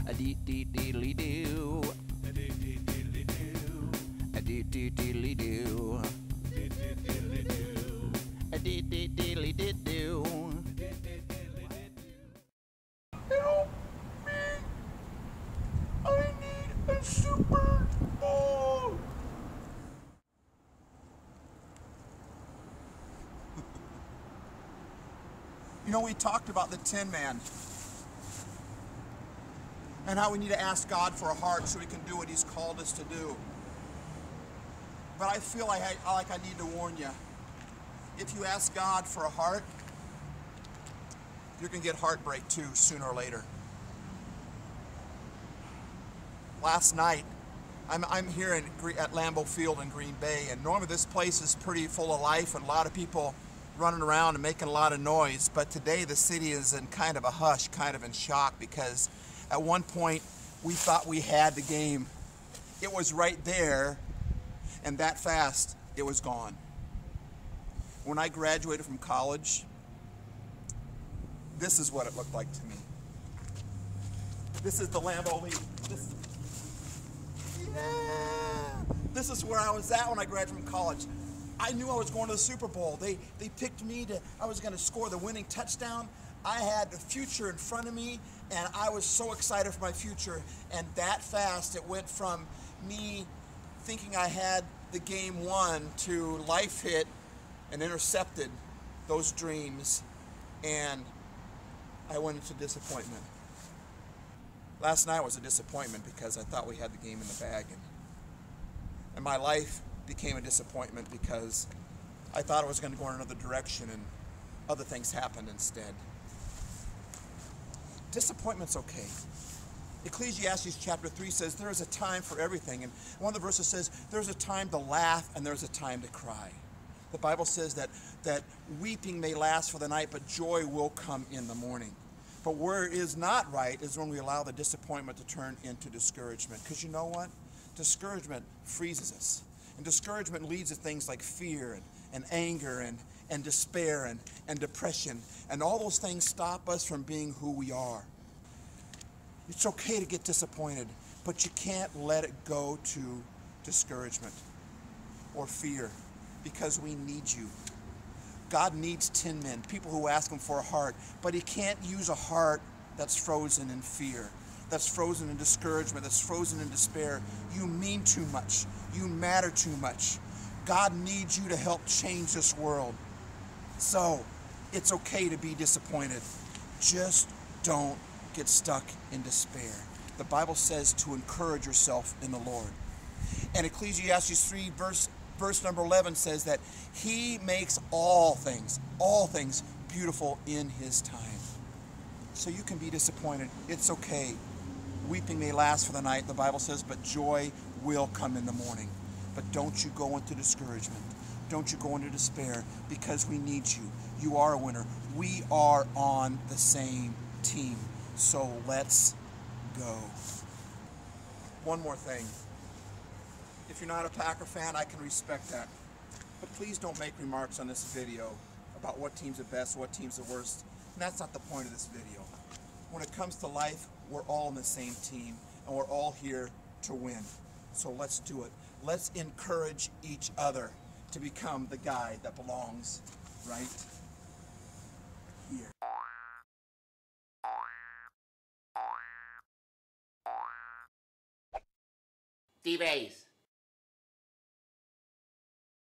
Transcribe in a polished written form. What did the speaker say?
A dee dee deedly doo. A dee dee deedly doo. A dee dee deedly doo. A dee dee deedly doo. Help me! I need a Super Bowl! You know, we talked about the Tin Man and how we need to ask God for a heart so He can do what He's called us to do. But I feel like I need to warn you. If you ask God for a heart, you're going to get heartbreak too, sooner or later. Last night, I'm here at Lambeau Field in Green Bay, and normally this place is pretty full of life and a lot of people running around and making a lot of noise, but today the city is in kind of a hush, kind of in shock, because at one point we thought we had the game. It was right there, and that fast it was gone. When I graduated from college, this is what it looked like to me. This is the Lambeau League. This is where I was at when I graduated from college. I knew I was going to the Super Bowl. They picked me I was going to score the winning touchdown. I had the future in front of me, and I was so excited for my future. And that fast, it went from me thinking I had the game won to life hit and intercepted those dreams, and I went into disappointment. Last night was a disappointment because I thought we had the game in the bag, and my life became a disappointment because I thought it was going to go in another direction, and other things happened instead. Disappointment's okay. Ecclesiastes chapter 3 says there is a time for everything, and one of the verses says there's a time to laugh and there's a time to cry. The Bible says that weeping may last for the night, but joy will come in the morning. But where it is not right is when we allow the disappointment to turn into discouragement. Because you know what? Discouragement freezes us. And discouragement leads to things like fear and anger and despair and depression. And all those things stop us from being who we are. It's okay to get disappointed, but you can't let it go to discouragement or fear, because we need you. God needs tin men, people who ask Him for a heart, but He can't use a heart that's frozen in fear, that's frozen in discouragement, that's frozen in despair. You mean too much. You matter too much. God needs you to help change this world. So, it's okay to be disappointed. Just don't get stuck in despair. The Bible says to encourage yourself in the Lord. And Ecclesiastes 3 verse number 11 says that He makes all things beautiful in His time. So you can be disappointed. It's okay. Weeping may last for the night, the Bible says, but joy will come in the morning. But don't you go into discouragement. Don't you go into despair, because we need you. You are a winner. We are on the same team. So let's go. One more thing. If you're not a Packer fan, I can respect that. But please don't make remarks on this video about what team's the best, what team's the worst. And that's not the point of this video. When it comes to life, we're all on the same team, and we're all here to win. So let's do it. Let's encourage each other to become the guy that belongs right here. D-Base.